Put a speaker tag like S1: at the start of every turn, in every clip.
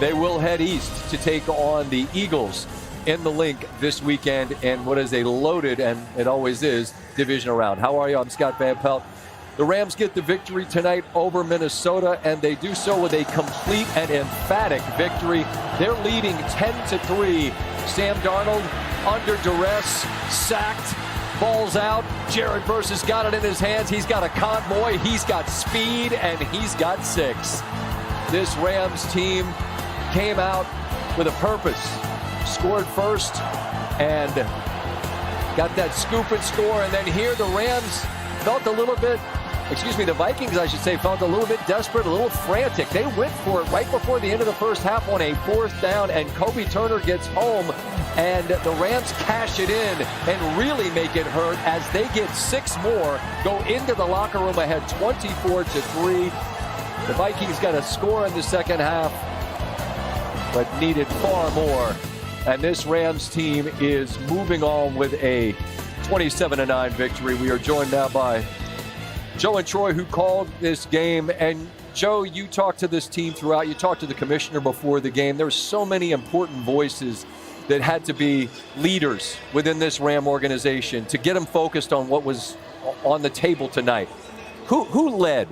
S1: They will head east to take on the Eagles in the Link this weekend in what is a loaded, and it always is, divisional round. How are you? I'm Scott Van Pelt. The Rams get the victory tonight over Minnesota, and they do so with a complete and emphatic victory. They're leading 10-3. Sam Darnold under duress, sacked, balls out. Jared Verse got it in his hands. He's got a convoy, he's got speed, and he's got 6. This Rams team came out with a purpose. Scored first and got that scoop and score. And then here the Rams felt a little bit, the Vikings, I should say, felt a little bit desperate, a little frantic. They went for it right before the end of the first half on a 4th down, and Kobe Turner gets home, and the Rams cash it in and really make it hurt as they get 6 more, go into the locker room ahead 24-3. The Vikings got a score in the second half, but needed far more. And this Rams team is moving on with a 27-9 victory. We are joined now by Joe and Troy, who called this game. And Joe, you talked to this team throughout. You talked to the commissioner before the game. There's so many important voices that had to be leaders within this Ram organization to get them focused on what was on the table tonight. Who led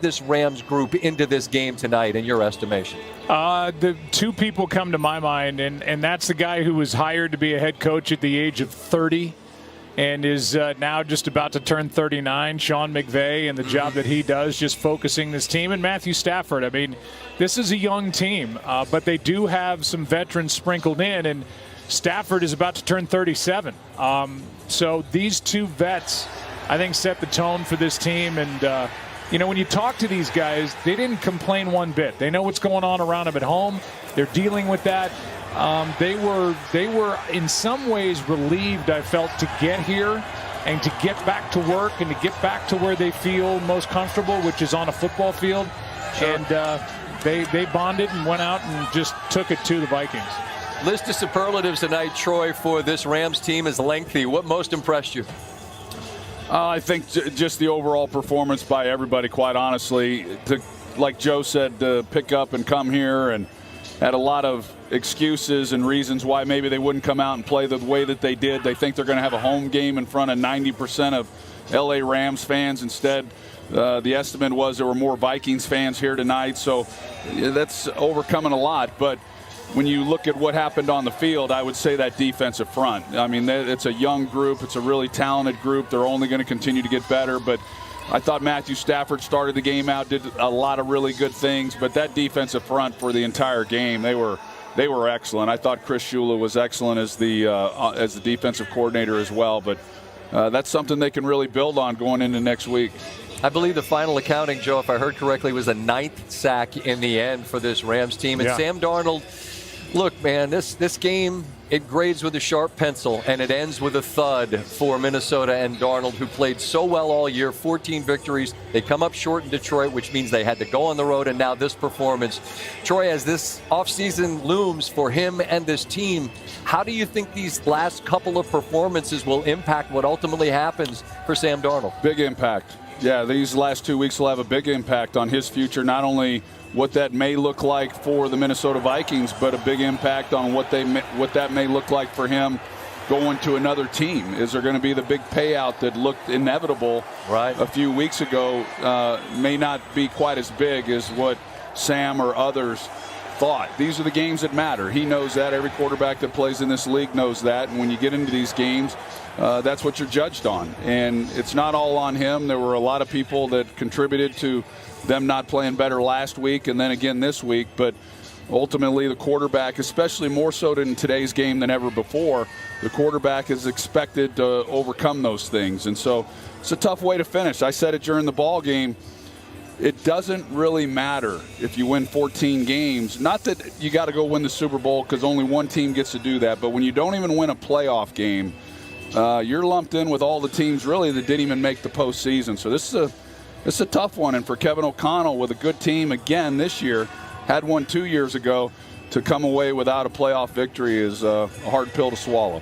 S1: this Rams group into this game tonight, in your estimation?
S2: The 2 people come to my mind, and that's the guy who was hired to be a head coach at the age of 30 and is now just about to turn 39, Sean McVay, and the job that he does just focusing this team, and Matthew Stafford. I mean, this is a young team, but they do have some veterans sprinkled in, and Stafford is about to turn 37. So these 2 vets, I think, set the tone for this team. And, when you talk to these guys, they didn't complain one bit. They know what's going on around them at home. They're dealing with that. They were in some ways relieved, I felt, to get here and to get back to work and to get back to where they feel most comfortable, which is on a football field. Sure. And they bonded and went out and just took it to the Vikings.
S1: List of superlatives tonight, Troy, for this Rams team is lengthy. What most impressed you?
S3: I think just the overall performance by everybody, quite honestly. Like Joe said, to pick up and come here and had a lot of excuses and reasons why maybe they wouldn't come out and play the way that they did. They think they're going to have a home game in front of 90% of L.A. Rams fans. Instead, the estimate was there were more Vikings fans here tonight. So that's overcoming a lot. But when you look at what happened on the field, I would say that defensive front. I mean, it's a young group. It's a really talented group. They're only going to continue to get better. But I thought Matthew Stafford started the game out, did a lot of really good things. But that defensive front for the entire game, they were excellent. I thought Chris Shula was excellent as the defensive coordinator as well. But that's something they can really build on going into next week.
S1: I believe the final accounting, Joe, if I heard correctly, was a 9th sack in the end for this Rams team. And Sam Darnold, look, man, this game, it grades with a sharp pencil, and it ends with a thud for Minnesota and Darnold, who played so well all year, 14 victories. They come up short in Detroit, which means they had to go on the road, and now this performance. Troy, as this offseason looms for him and this team, how do you think these last couple of performances will impact what ultimately happens for Sam Darnold?
S3: Big impact. Yeah, these last 2 weeks will have a big impact on his future, not only what that may look like for the Minnesota Vikings, but a big impact on what that may look like for him going to another team. Is there going to be the big payout that looked inevitable a few weeks ago? May not be quite as big as what Sam or others thought. These are the games that matter. He knows that. Every quarterback that plays in this league knows that. And when you get into these games, that's what you're judged on. And it's not all on him. There were a lot of people that contributed to them not playing better last week and then again this week. But ultimately, the quarterback, especially more so in today's game than ever before, the quarterback is expected to overcome those things. And so it's a tough way to finish. I said it during the ball game. It doesn't really matter if you win 14 games. Not that you got to go win the Super Bowl, because only one team gets to do that. But when you don't even win a playoff game, you're lumped in with all the teams really that didn't even make the postseason. So this is a tough one. And for Kevin O'Connell, with a good team again this year, had one 2 years ago, to come away without a playoff victory is a hard pill to swallow.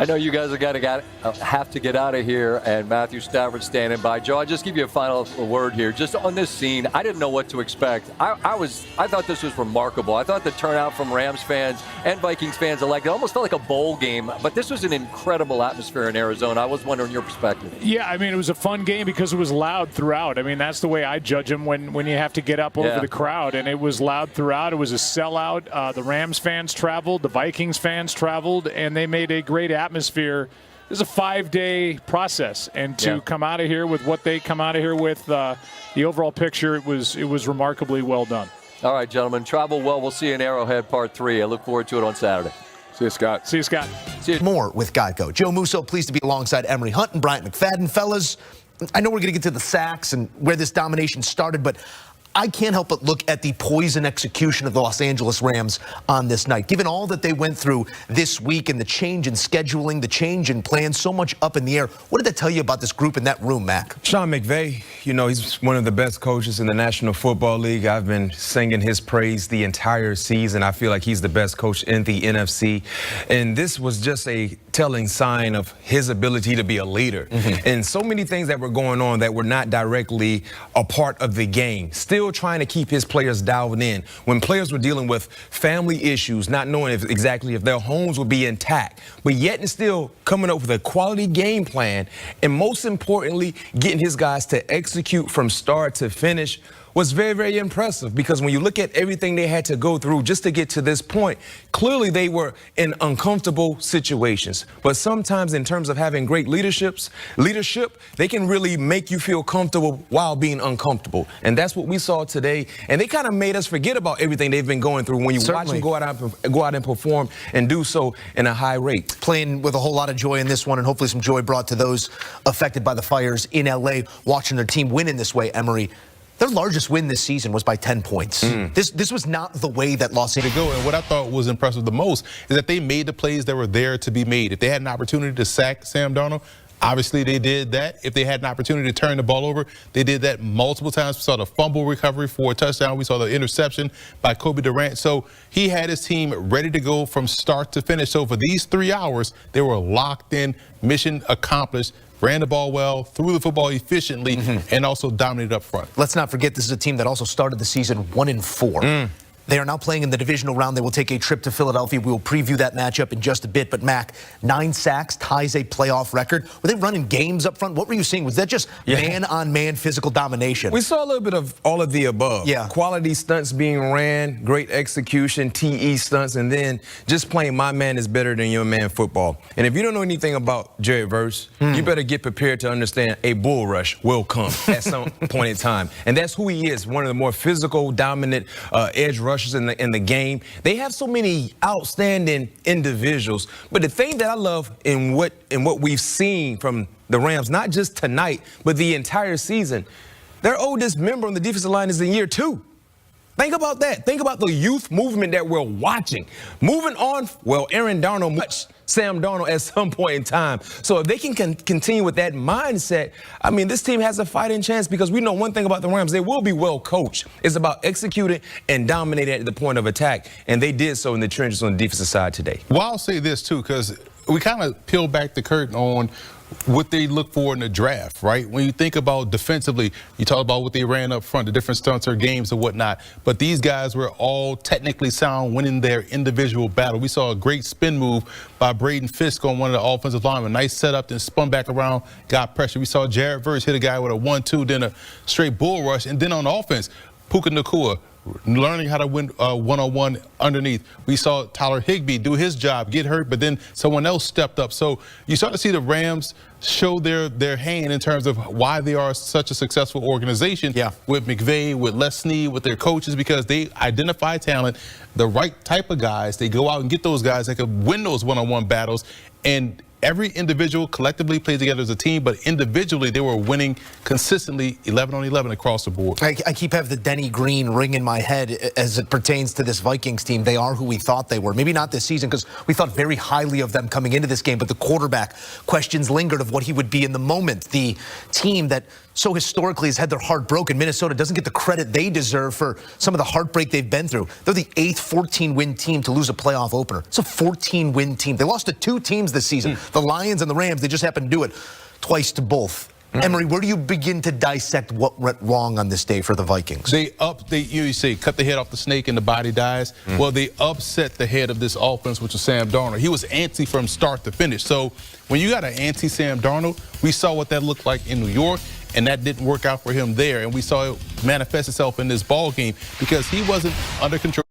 S1: I know you guys have to get out of here, and Matthew Stafford standing by. Joe, I'll just give you a final word here. Just on this scene, I didn't know what to expect. I thought this was remarkable. I thought the turnout from Rams fans and Vikings fans alike, it almost felt like a bowl game, but this was an incredible atmosphere in Arizona. I was wondering your perspective.
S2: Yeah, I mean, it was a fun game because it was loud throughout. I mean, that's the way I judge them when you have to get up over the crowd, and it was loud throughout. It was a sellout. The Rams fans traveled, the Vikings fans traveled, and they made a great atmosphere. This is a 5-day process, and to come out of here with what they come out of here with, the overall picture, it was remarkably well done.
S1: All right, gentlemen, travel well. We'll see you in Arrowhead Part 3. I look forward to it on Saturday.
S3: See you, Scott.
S2: See you, Scott.
S1: See you.
S4: More with Geico. Joe Musso, pleased to be alongside Emery Hunt and Bryant McFadden. Fellas, I know we're going to get to the sacks and where this domination started, but I can't help but look at the poise and execution of the Los Angeles Rams on this night. Given all that they went through this week and the change in scheduling, the change in plans, so much up in the air, what did that tell you about this group in that room, Mac?
S5: Sean McVay, you know, he's one of the best coaches in the National Football League. I've been singing his praise the entire season. I feel like he's the best coach in the NFC. And this was just a telling sign of his ability to be a leader. And so many things that were going on that were not directly a part of the game. Still trying to keep his players dialed in. When players were dealing with family issues, not knowing exactly if their homes would be intact, but yet and still coming up with a quality game plan, and most importantly, getting his guys to execute from start to finish was very, very impressive, because when you look at everything they had to go through just to get to this point, clearly they were in uncomfortable situations. But sometimes in terms of having great leadership, they can really make you feel comfortable while being uncomfortable. And that's what we saw today. And they kind of made us forget about everything they've been going through when you watch them go out and perform and do so in a high rate.
S4: Playing with a whole lot of joy in this one, and hopefully some joy brought to those affected by the fires in L.A. watching their team win in this way, Emery. Their largest win this season was by 10 points. This was not the way that Los Angeles
S6: go. And what I thought was impressive the most is that they made the plays that were there to be made. If they had an opportunity to sack Sam Darnold, obviously they did that. If they had an opportunity to turn the ball over, they did that multiple times. We saw the fumble recovery for a touchdown. We saw the interception by Kobe Durant. So he had his team ready to go from start to finish. So for these 3 hours, they were locked in, mission accomplished. Ran the ball well, threw the football efficiently, and also dominated up front.
S4: Let's not forget this is a team that also started the season 1-4. They are now playing in the divisional round. They will take a trip to Philadelphia. We will preview that matchup in just a bit. But, Mac, 9 sacks ties a playoff record. Were they running games up front? What were you seeing? Was that just man-on-man physical domination?
S5: We saw a little bit of all of the above.
S4: Yeah.
S5: Quality stunts being ran, great execution, TE stunts, and then just playing my man is better than your man football. And if you don't know anything about Jared Verse, you better get prepared to understand a bull rush will come at some point in time. And that's who he is, one of the more physical, dominant edge rushers in the game. They have so many outstanding individuals, but the thing that I love in what we've seen from the Rams, not just tonight, but the entire season, their oldest member on the defensive line is in year 2. Think about that. Think about the youth movement that we're watching. Moving on, well, Aaron Darnold much Sam Darnold at some point in time. So if they can continue with that mindset, I mean, this team has a fighting chance, because we know one thing about the Rams, they will be well coached. It's about executing and dominating at the point of attack, and they did so in the trenches on the defensive side today.
S6: Well, I'll say this, too, because we kind of peel back the curtain on what they look for in the draft, right? When you think about defensively, you talk about what they ran up front, the different stunts or games or whatnot. But these guys were all technically sound, winning their individual battle. We saw a great spin move by Braden Fisk on one of the offensive linemen. Nice setup, then spun back around, got pressure. We saw Jared Verse hit a guy with a 1-2, then a straight bull rush. And then on offense, Puka Nacua, learning how to win one-on-one underneath. We saw Tyler Higbee do his job, get hurt, but then someone else stepped up. So you start to see the Rams show their hand in terms of why they are such a successful organization with McVay, with Les Snead, with their coaches, because they identify talent, the right type of guys. They go out and get those guys that can win those one-on-one battles, and every individual collectively played together as a team, but individually they were winning consistently 11 on 11 across the board.
S4: I keep having the Denny Green ring in my head as it pertains to this Vikings team. They are who we thought they were. Maybe not this season, because we thought very highly of them coming into this game, but the quarterback questions lingered of what he would be in the moment. The team that so historically has had their heart broken. Minnesota doesn't get the credit they deserve for some of the heartbreak they've been through. They're the 8th 14-win team to lose a playoff opener. It's a 14-win team. They lost to 2 teams this season, the Lions and the Rams. They just happened to do it twice to both. Emery, where do you begin to dissect what went wrong on this day for the Vikings?
S6: You say cut the head off the snake and the body dies. Well, they upset the head of this offense, which was Sam Darnold. He was antsy from start to finish. So when you got an antsy Sam Darnold, we saw what that looked like in New York, and that didn't work out for him there. And we saw it manifest itself in this ball game because he wasn't under control.